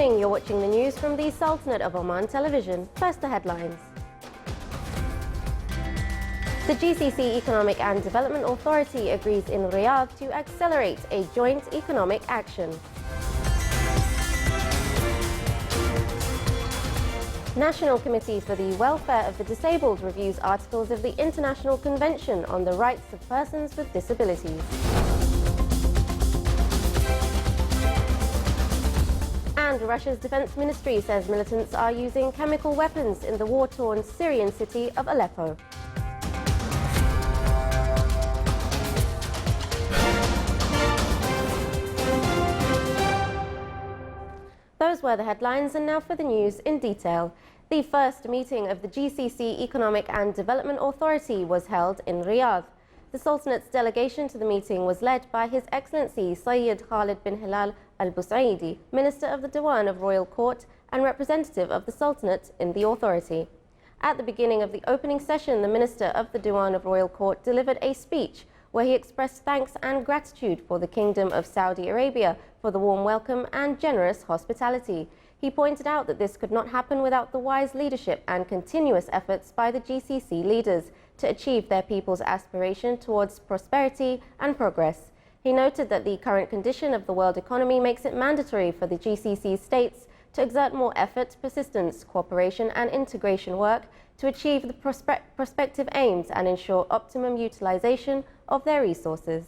morning, you're watching the news from the Sultanate of Oman television. First, the headlines. The GCC Economic and Development Authority agrees in Riyadh to accelerate a joint economic action. National Committee for the Welfare of the Disabled reviews articles of the International Convention on the Rights of Persons with Disabilities. And Russia's defense ministry says militants are using chemical weapons in the war-torn Syrian city of Aleppo. Those were the headlines, and now for the news in detail. The first meeting of the GCC Economic and Development Authority was held in Riyadh. The Sultanate's delegation to the meeting was led by His Excellency Sayyid Khalid bin Hilal al-Busaidi, Minister of the Diwan of Royal Court and representative of the Sultanate in the authority. At the beginning of the opening session, the Minister of the Diwan of Royal Court delivered a speech where he expressed thanks and gratitude for the Kingdom of Saudi Arabia for the warm welcome and generous hospitality. He pointed out that this could not happen without the wise leadership and continuous efforts by the GCC leaders to achieve their people's aspiration towards prosperity and progress. He noted that the current condition of the world economy makes it mandatory for the GCC states to exert more effort, persistence, cooperation and integration work to achieve the prospective aims and ensure optimum utilization of their resources.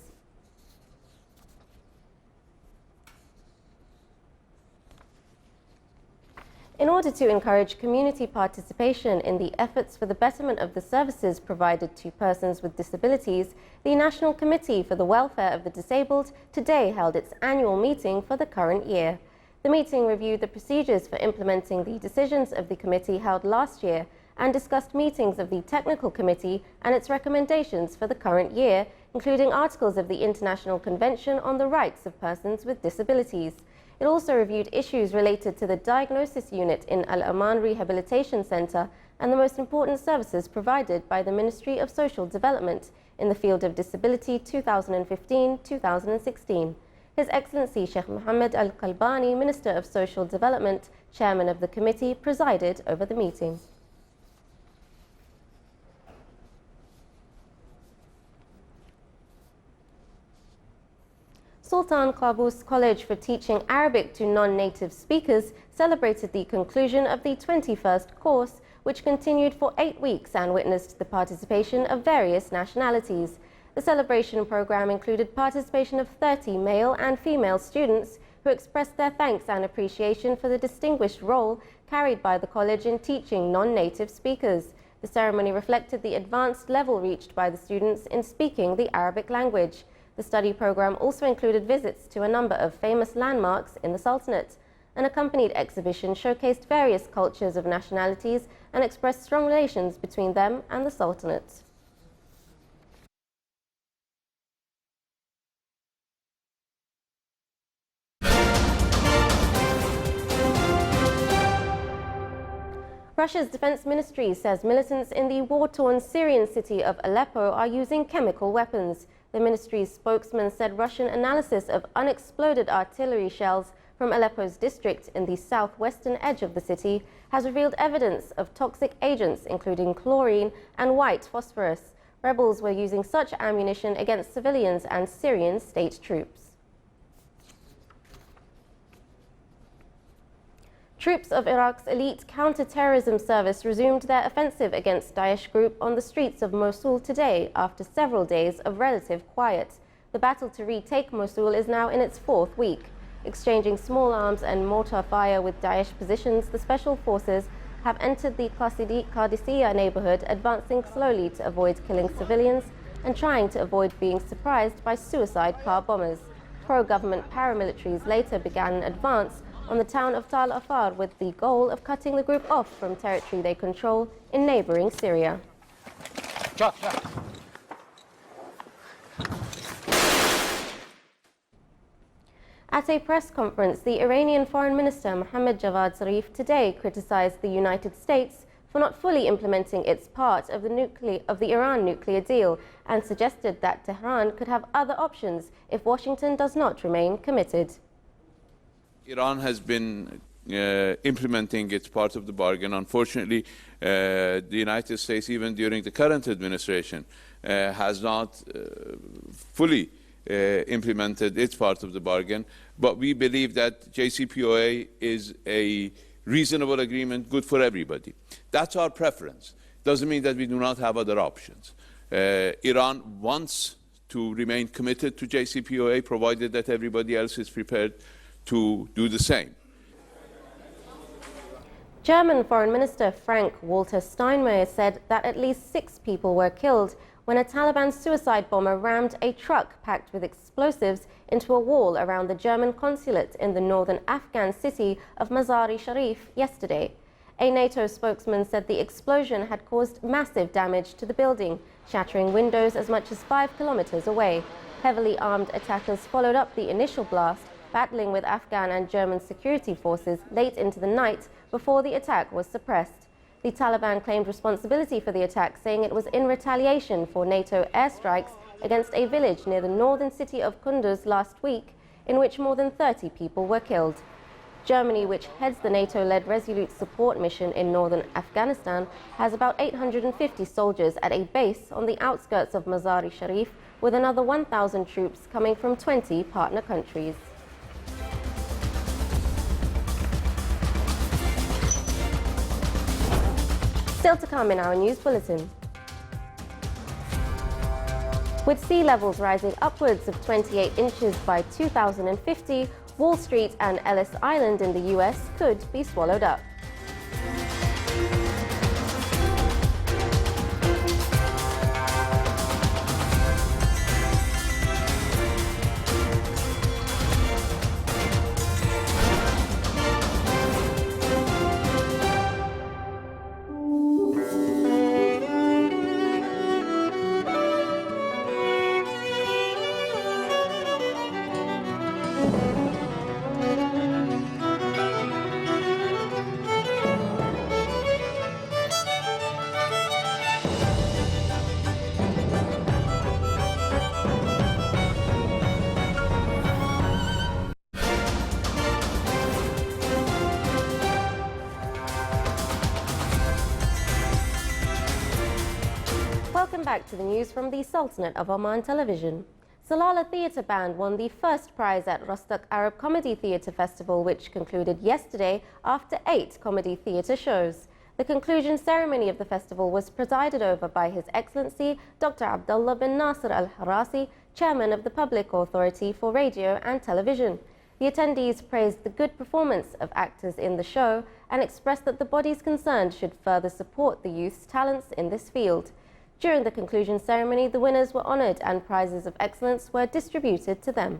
In order to encourage community participation in the efforts for the betterment of the services provided to persons with disabilities, the National Committee for the Welfare of the Disabled today held its annual meeting for the current year. The meeting reviewed the procedures for implementing the decisions of the committee held last year and discussed meetings of the Technical Committee and its recommendations for the current year, including articles of the International Convention on the Rights of Persons with Disabilities. It also reviewed issues related to the diagnosis unit in Al-Aman Rehabilitation Centre and the most important services provided by the Ministry of Social Development in the field of disability 2015-2016. His Excellency Sheikh Mohammed Al-Qalbani, Minister of Social Development, Chairman of the committee, presided over the meeting. Sultan Qaboos College for Teaching Arabic to Non-Native Speakers celebrated the conclusion of the 21st course, which continued for 8 weeks and witnessed the participation of various nationalities. The celebration program included participation of 30 male and female students who expressed their thanks and appreciation for the distinguished role carried by the college in teaching non-native speakers. The ceremony reflected the advanced level reached by the students in speaking the Arabic language. The study program also included visits to a number of famous landmarks in the Sultanate. An accompanied exhibition showcased various cultures of nationalities and expressed strong relations between them and the Sultanate. Russia's defense ministry says militants in the war-torn Syrian city of Aleppo are using chemical weapons. The ministry's spokesman said Russian analysis of unexploded artillery shells from Aleppo's district in the southwestern edge of the city has revealed evidence of toxic agents including chlorine and white phosphorus. Rebels were using such ammunition against civilians and Syrian state troops. Troops of Iraq's elite counter-terrorism service resumed their offensive against Daesh group on the streets of Mosul today after several days of relative quiet. The battle to retake Mosul is now in its 4th week. Exchanging small arms and mortar fire with Daesh positions, the special forces have entered the Qadisiyah neighborhood, advancing slowly to avoid killing civilians and trying to avoid being surprised by suicide car bombers. Pro-government paramilitaries later began an advance on the town of Tal Afar with the goal of cutting the group off from territory they control in neighboring Syria. At a press conference, the Iranian Foreign Minister Mohammad Javad Zarif today criticized the United States for not fully implementing its part of the Iran nuclear deal and suggested that Tehran could have other options if Washington does not remain committed. Iran has been implementing its part of the bargain. Unfortunately, the United States, even during the current administration, has not fully implemented its part of the bargain. But we believe that JCPOA is a reasonable agreement, good for everybody. That's our preference. Doesn't mean that we do not have other options. Iran wants to remain committed to JCPOA, provided that everybody else is prepared to do the same. German Foreign Minister Frank-Walter Steinmeier said that at least 6 people were killed when a Taliban suicide bomber rammed a truck packed with explosives into a wall around the German consulate in the northern Afghan city of Mazar-e-Sharif yesterday. A NATO spokesman said the explosion had caused massive damage to the building, shattering windows as much as 5 kilometers away. Heavily armed attackers followed up the initial blast, battling with Afghan and German security forces late into the night before the attack was suppressed. The Taliban claimed responsibility for the attack, saying it was in retaliation for NATO airstrikes against a village near the northern city of Kunduz last week, in which more than 30 people were killed. Germany, which heads the NATO-led Resolute Support Mission in northern Afghanistan, has about 850 soldiers at a base on the outskirts of Mazar-e-Sharif, with another 1,000 troops coming from 20 partner countries. Still to come in our news bulletin. With sea levels rising upwards of 28 inches by 2050, Wall Street and Ellis Island in the US could be swallowed up. Welcome back to the news from the Sultanate of Oman Television. Salalah Theatre Band won the first prize at Rostock Arab Comedy Theatre Festival, which concluded yesterday after 8 comedy theatre shows. The conclusion ceremony of the festival was presided over by His Excellency Dr. Abdullah bin Nasser Al-Harasi, Chairman of the Public Authority for Radio and Television. The attendees praised the good performance of actors in the show and expressed that the bodies concerned should further support the youth's talents in this field. During the conclusion ceremony, the winners were honoured and prizes of excellence were distributed to them.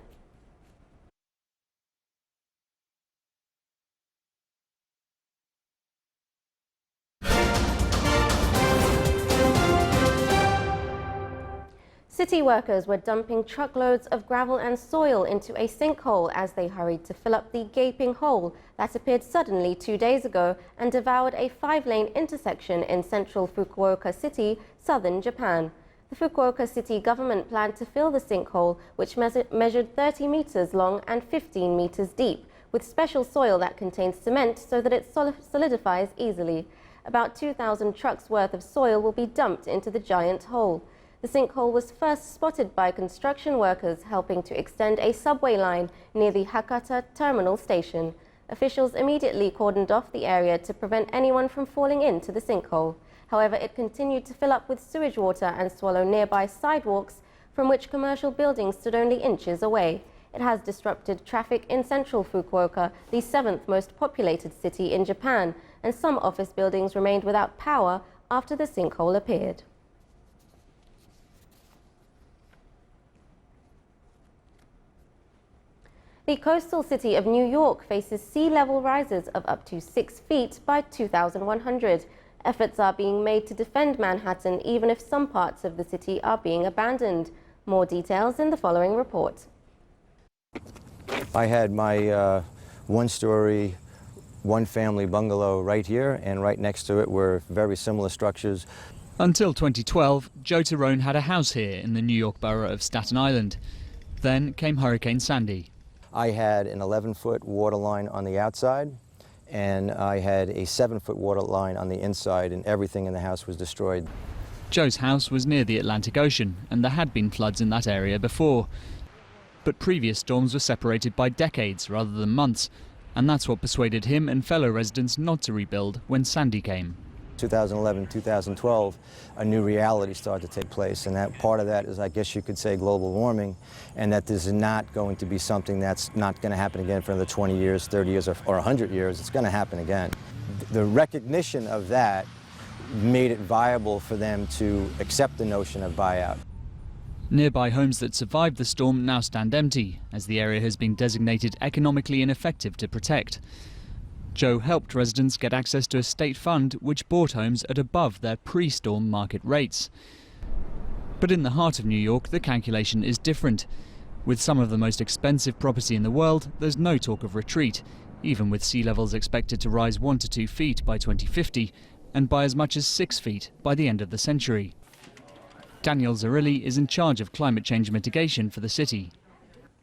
City workers were dumping truckloads of gravel and soil into a sinkhole as they hurried to fill up the gaping hole that appeared suddenly 2 days ago and devoured a 5-lane intersection in central Fukuoka City, southern Japan. The Fukuoka City government planned to fill the sinkhole, which measured 30 meters long and 15 meters deep, with special soil that contains cement so that it solidifies easily. About 2,000 trucks worth of soil will be dumped into the giant hole. The sinkhole was first spotted by construction workers helping to extend a subway line near the Hakata terminal station. Officials immediately cordoned off the area to prevent anyone from falling into the sinkhole. However, it continued to fill up with sewage water and swallow nearby sidewalks from which commercial buildings stood only inches away. It has disrupted traffic in central Fukuoka, the 7th most populated city in Japan, and some office buildings remained without power after the sinkhole appeared. The coastal city of New York faces sea level rises of up to 6 feet by 2100. Efforts are being made to defend Manhattan, even if some parts of the city are being abandoned. More details in the following report. I had my one-story, one-family bungalow right here, and right next to it were very similar structures. Until 2012, Joe Tyrone had a house here in the New York borough of Staten Island. Then came Hurricane Sandy. I had an 11-foot water line on the outside, and I had a 7-foot water line on the inside, and everything in the house was destroyed. Joe's house was near the Atlantic Ocean, and there had been floods in that area before. But previous storms were separated by decades rather than months, and that's what persuaded him and fellow residents not to rebuild when Sandy came. 2011, 2012, a new reality started to take place, and that part of that is, I guess you could say, global warming, and that this is not going to be something that's not going to happen again for another 20 years, 30 years, or 100 years. It's going to happen again. The recognition of that made it viable for them to accept the notion of buyout. Nearby homes that survived the storm now stand empty, as the area has been designated economically ineffective to protect. Joe helped residents get access to a state fund which bought homes at above their pre-storm market rates. But in the heart of New York, the calculation is different. With some of the most expensive property in the world, there's no talk of retreat, even with sea levels expected to rise 1 to 2 feet by 2050 and by as much as 6 feet by the end of the century. Daniel Zarilli is in charge of climate change mitigation for the city.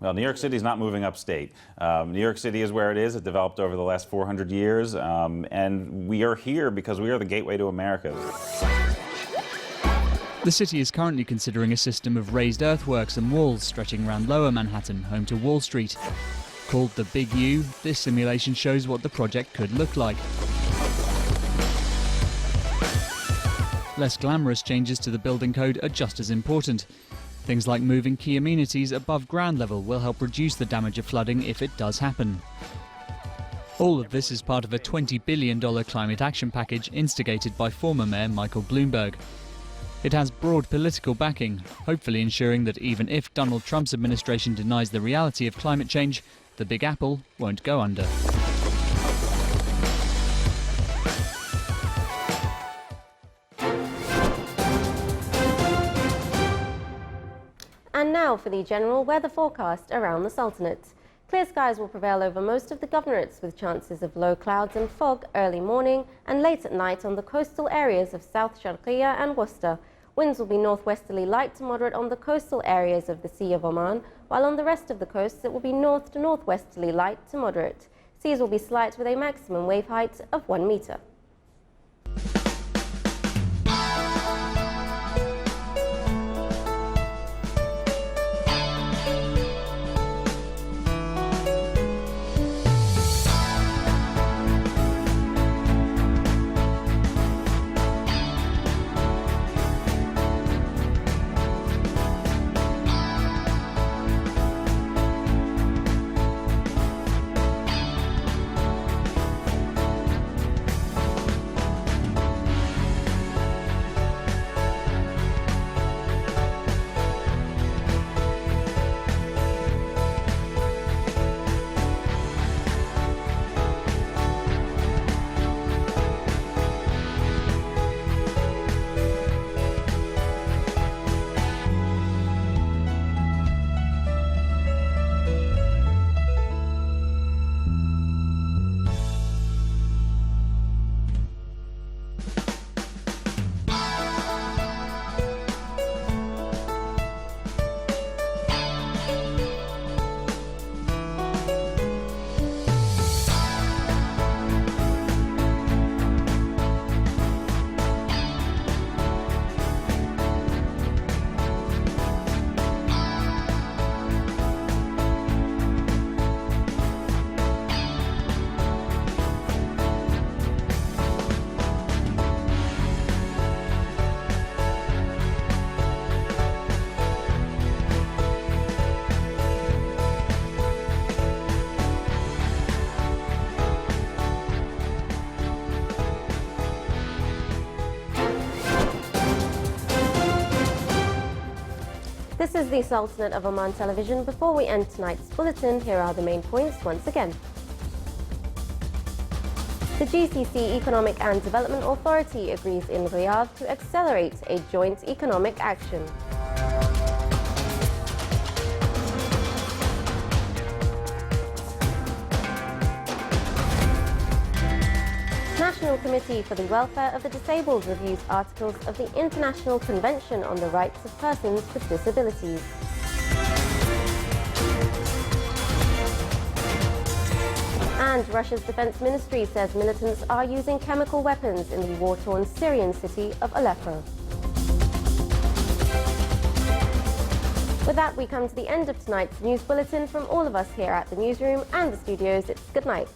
Well, New York City is not moving upstate. New York City is where it is. It developed over the last 400 years, and we are here because we are the gateway to America. The city is currently considering a system of raised earthworks and walls stretching around Lower Manhattan, home to Wall Street. Called the Big U, this simulation shows what the project could look like. Less glamorous changes to the building code are just as important. Things like moving key amenities above ground level will help reduce the damage of flooding if it does happen. All of this is part of a $20 billion climate action package instigated by former Mayor Michael Bloomberg. It has broad political backing, hopefully ensuring that even if Donald Trump's administration denies the reality of climate change, the Big Apple won't go under. And now for the general weather forecast around the Sultanate. Clear skies will prevail over most of the governorates, with chances of low clouds and fog early morning and late at night on the coastal areas of South Sharqiya and Worcester. Winds will be northwesterly light to moderate on the coastal areas of the Sea of Oman, while on the rest of the coast it will be north to northwesterly light to moderate. Seas will be slight with a maximum wave height of 1 metre. This is the Sultanate of Oman television. Before we end tonight's bulletin, here are the main points once again. The GCC Economic and Development Authority agrees in Riyadh to accelerate a joint economic action. National Committee for the Welfare of the Disabled reviews articles of the International Convention on the Rights of Persons with Disabilities. And Russia's defense ministry says militants are using chemical weapons in the war-torn Syrian city of Aleppo. With that, we come to the end of tonight's news bulletin. From all of us here at the newsroom and the studios, it's good night.